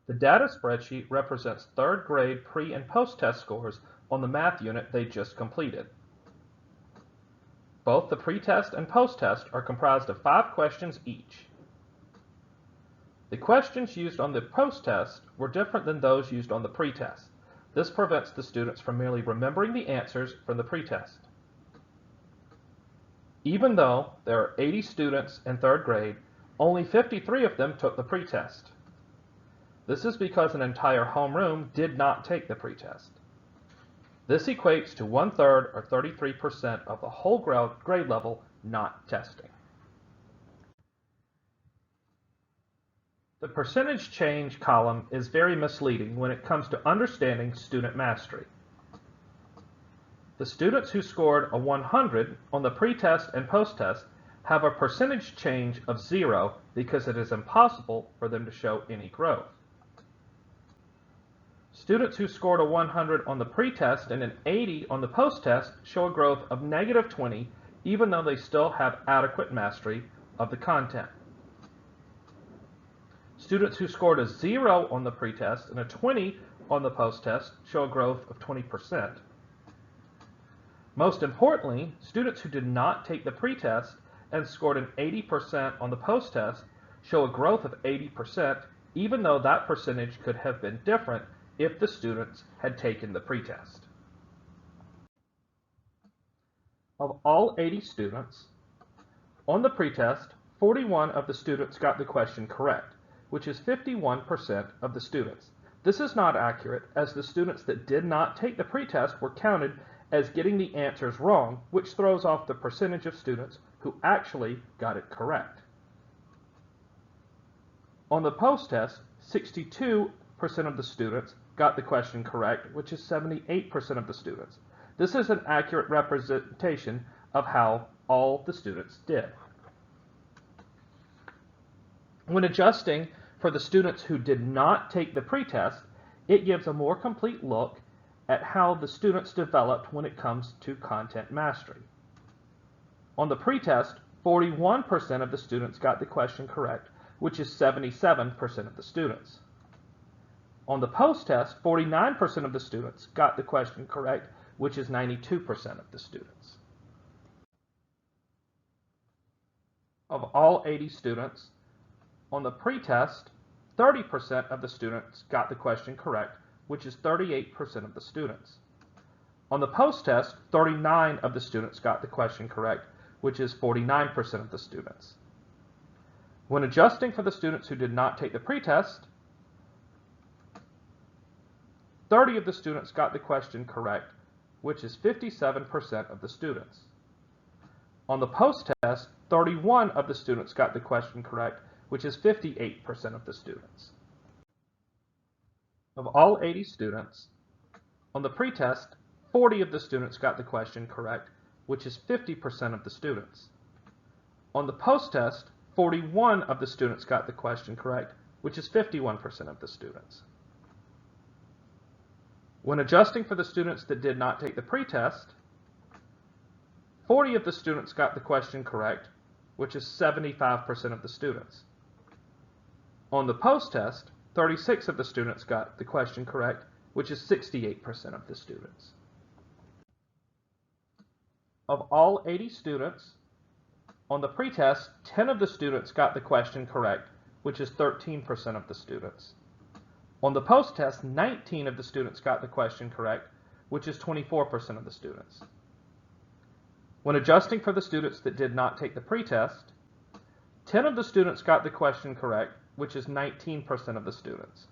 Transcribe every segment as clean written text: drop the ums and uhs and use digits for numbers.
The data spreadsheet represents third grade pre- and post-test scores on the math unit they just completed. Both the pre-test and post-test are comprised of 5 questions each. The questions used on the post-test were different than those used on the pre-test. This prevents the students from merely remembering the answers from the pre-test. Even though there are 80 students in third grade, only 53 of them took the pre-test. This is because an entire homeroom did not take the pretest. This equates to 1/3 or 33% of the whole grade level not testing. The percentage change column is very misleading when it comes to understanding student mastery. The students who scored a 100 on the pretest and posttest have a percentage change of 0 because it is impossible for them to show any growth. Students who scored a 100 on the pretest and an 80 on the posttest show a growth of -20 even though they still have adequate mastery of the content. Students who scored a 0 on the pretest and a 20 on the posttest show a growth of 20%. Most importantly, students who did not take the pretest and scored an 80% on the posttest show a growth of 80% even though that percentage could have been different if the students had taken the pretest. Of all 80 students, on the pretest, 41 of the students got the question correct, which is 51% of the students. This is not accurate, as the students that did not take the pretest were counted as getting the answers wrong, which throws off the percentage of students who actually got it correct. On the posttest, 62% of the students got the question correct, which is 78% of the students. This is an accurate representation of how all the students did. When adjusting for the students who did not take the pretest, it gives a more complete look at how the students developed when it comes to content mastery. On the pretest, 41% of the students got the question correct, which is 77% of the students. On the post-test, 49% of the students got the question correct, which is 92% of the students. Of all 80 students, on the pretest, 30% of the students got the question correct, which is 38% of the students. On the post-test, 39 of the students got the question correct, which is 49% of the students. When adjusting for the students who did not take the pretest, 30 of the students got the question correct, which is 57% of the students. On the post-test, 31 of the students got the question correct, which is 58% of the students. Of all 80 students, on the pretest, 40 of the students got the question correct, which is 50% of the students. On the post-test, 41 of the students got the question correct, which is 51% of the students. When adjusting for the students that did not take the pretest, 40 of the students got the question correct, which is 75% of the students. On the post-test, 36 of the students got the question correct, which is 68% of the students. Of all 80 students, on the pretest, 10 of the students got the question correct, which is 13% of the students. On the post-test, 19 of the students got the question correct, which is 24% of the students. When adjusting for the students that did not take the pretest, 10 of the students got the question correct, which is 19% of the students.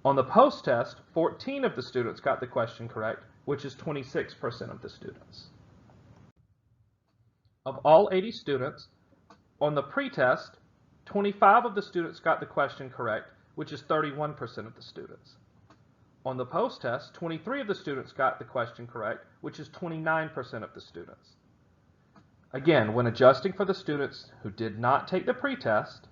On the post-test, 14 of the students got the question correct, which is 26% of the students. Of all 80 students, on the pretest, 25 of the students got the question correct, which is 31% of the students. On the post-test, 23 of the students got the question correct, which is 29% of the students. Again, when adjusting for the students who did not take the pretest,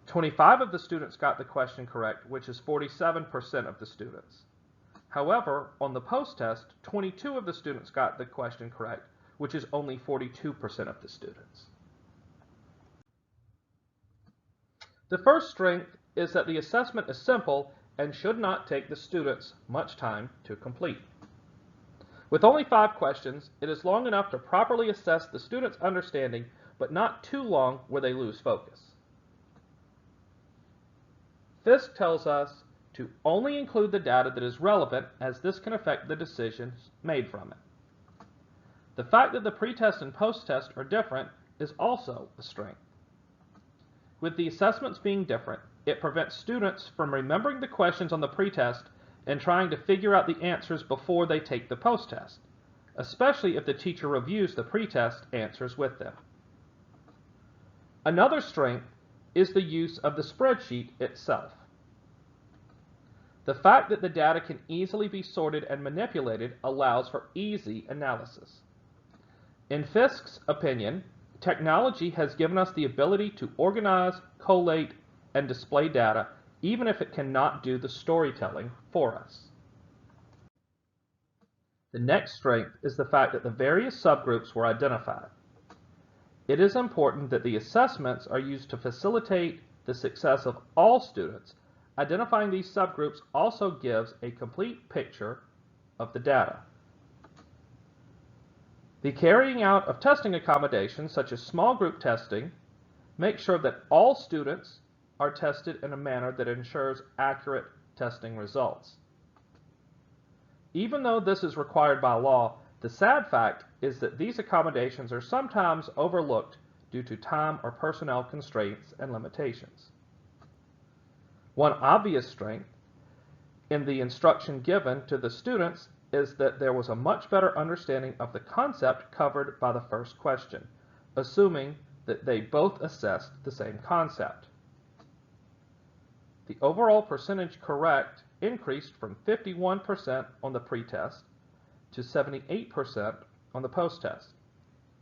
25 of the students got the question correct, which is 47% of the students. However, on the post-test, 22 of the students got the question correct, which is only 42% of the students. The first strength is that the assessment is simple and should not take the students much time to complete. With only 5 questions, it is long enough to properly assess the student's understanding, but not too long where they lose focus. Fisk tells us to only include the data that is relevant, as this can affect the decisions made from it. The fact that the pretest and post-test are different is also a strength. With the assessments being different, it prevents students from remembering the questions on the pretest and trying to figure out the answers before they take the post-test, especially if the teacher reviews the pretest answers with them. Another strength is the use of the spreadsheet itself. The fact that the data can easily be sorted and manipulated allows for easy analysis. In Fisk's opinion, technology has given us the ability to organize, collate, and display data, even if it cannot do the storytelling for us. The next strength is the fact that the various subgroups were identified. It is important that the assessments are used to facilitate the success of all students. Identifying these subgroups also gives a complete picture of the data. The carrying out of testing accommodations, such as small group testing, makes sure that all students are tested in a manner that ensures accurate testing results. Even though this is required by law, the sad fact is that these accommodations are sometimes overlooked due to time or personnel constraints and limitations. One obvious strength in the instruction given to the students is that there was a much better understanding of the concept covered by the first question, assuming that they both assessed the same concept. The overall percentage correct increased from 51% on the pretest to 78% on the post-test.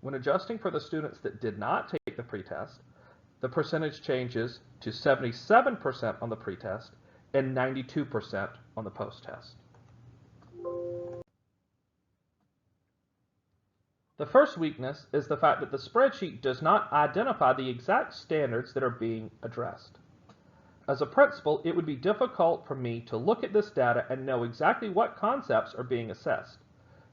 When adjusting for the students that did not take the pretest, the percentage changes to 77% on the pretest and 92% on the post-test. The first weakness is the fact that the spreadsheet does not identify the exact standards that are being addressed. As a principal, it would be difficult for me to look at this data and know exactly what concepts are being assessed.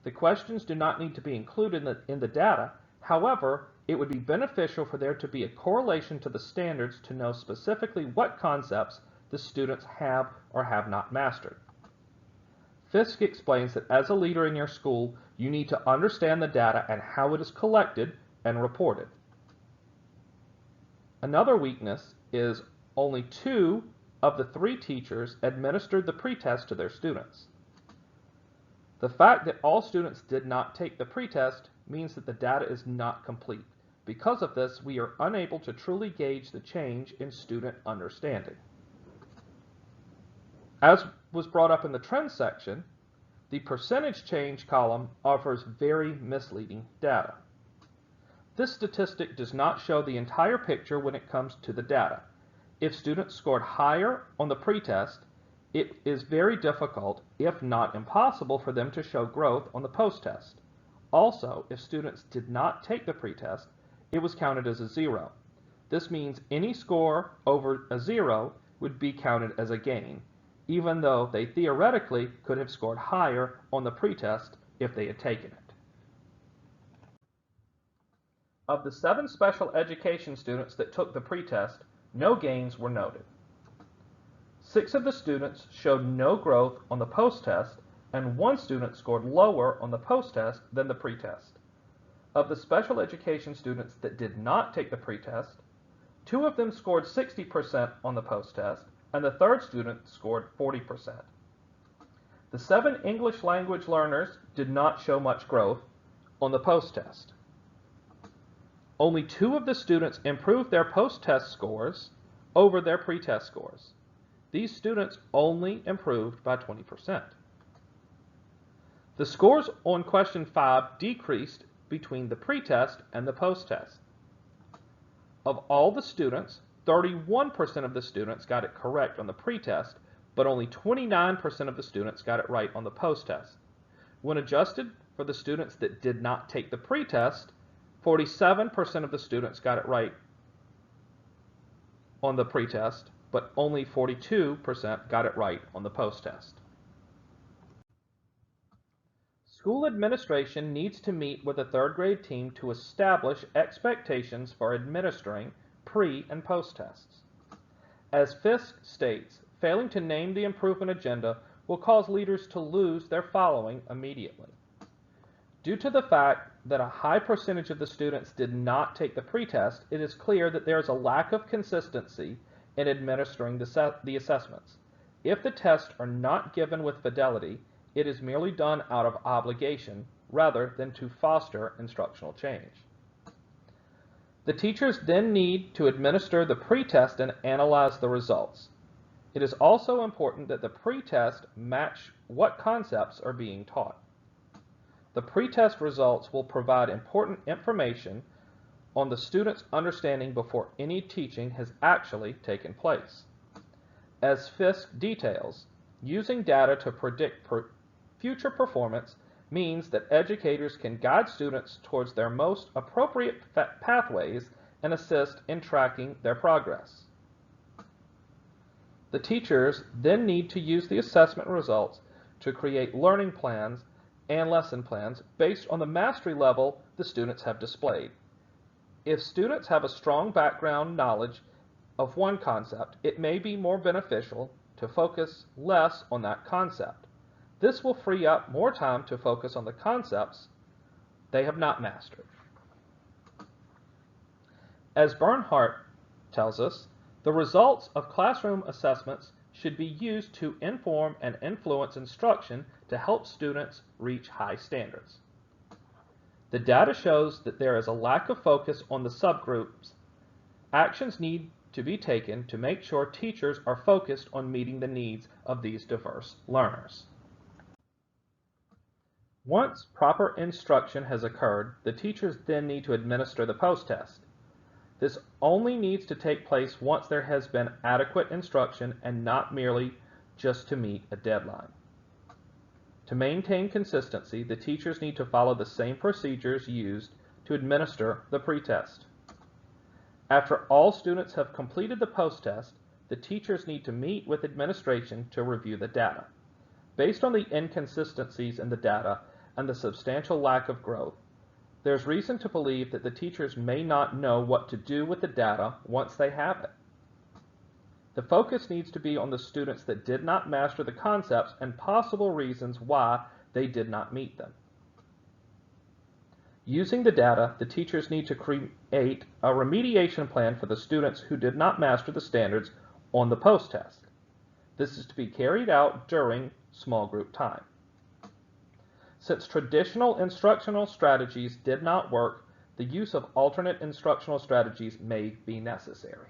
The questions do not need to be included in the data. However, it would be beneficial for there to be a correlation to the standards to know specifically what concepts the students have or have not mastered. Fisk explains that as a leader in your school, you need to understand the data and how it is collected and reported. Another weakness is only 2 of the 3 teachers administered the pretest to their students. The fact that all students did not take the pretest means that the data is not complete. Because of this, we are unable to truly gauge the change in student understanding. As was brought up in the trends section, the percentage change column offers very misleading data. This statistic does not show the entire picture when it comes to the data. If students scored higher on the pretest, it is very difficult, if not impossible, for them to show growth on the post-test. Also, if students did not take the pretest, it was counted as a 0. This means any score over a 0 would be counted as a gain, even though they theoretically could have scored higher on the pretest if they had taken it. Of the 7 special education students that took the pretest, no gains were noted. 6 of the students showed no growth on the post-test, and 1 student scored lower on the post-test than the pretest. Of the special education students that did not take the pretest, 2 of them scored 60% on the post-test, and the 3rd student scored 40%. The 7 English language learners did not show much growth on the post-test. Only 2 of the students improved their post-test scores over their pretest scores. These students only improved by 20%. The scores on question 5 decreased between the pretest and the post-test. Of all the students, 31% of the students got it correct on the pretest, but only 29% of the students got it right on the post-test. When adjusted for the students that did not take the pretest, 47% of the students got it right on the pretest, but only 42% got it right on the post-test. School administration needs to meet with the third grade team to establish expectations for administering pre- and post-tests. As Fisk states, failing to name the improvement agenda will cause leaders to lose their following immediately. Due to the fact that a high percentage of the students did not take the pretest, it is clear that there is a lack of consistency in administering the assessments. If the tests are not given with fidelity, it is merely done out of obligation rather than to foster instructional change. The teachers then need to administer the pretest and analyze the results. It is also important that the pretest match what concepts are being taught. The pretest results will provide important information on the student's understanding before any teaching has actually taken place. As Fisk details, using data to predict future performance means that educators can guide students towards their most appropriate pathways and assist in tracking their progress. The teachers then need to use the assessment results to create learning plans and lesson plans based on the mastery level the students have displayed. If students have a strong background knowledge of one concept, it may be more beneficial to focus less on that concept. This will free up more time to focus on the concepts they have not mastered. As Bernhardt tells us, the results of classroom assessments should be used to inform and influence instruction to help students reach high standards. The data shows that there is a lack of focus on the subgroups. Actions need to be taken to make sure teachers are focused on meeting the needs of these diverse learners. Once proper instruction has occurred, the teachers then need to administer the post-test. This only needs to take place once there has been adequate instruction and not merely just to meet a deadline. To maintain consistency, the teachers need to follow the same procedures used to administer the pretest. After all students have completed the post-test, the teachers need to meet with administration to review the data. Based on the inconsistencies in the data and the substantial lack of growth, there's reason to believe that the teachers may not know what to do with the data once they have it. The focus needs to be on the students that did not master the concepts and possible reasons why they did not meet them. Using the data, the teachers need to create a remediation plan for the students who did not master the standards on the post-test. This is to be carried out during small group time. Since traditional instructional strategies did not work, the use of alternate instructional strategies may be necessary.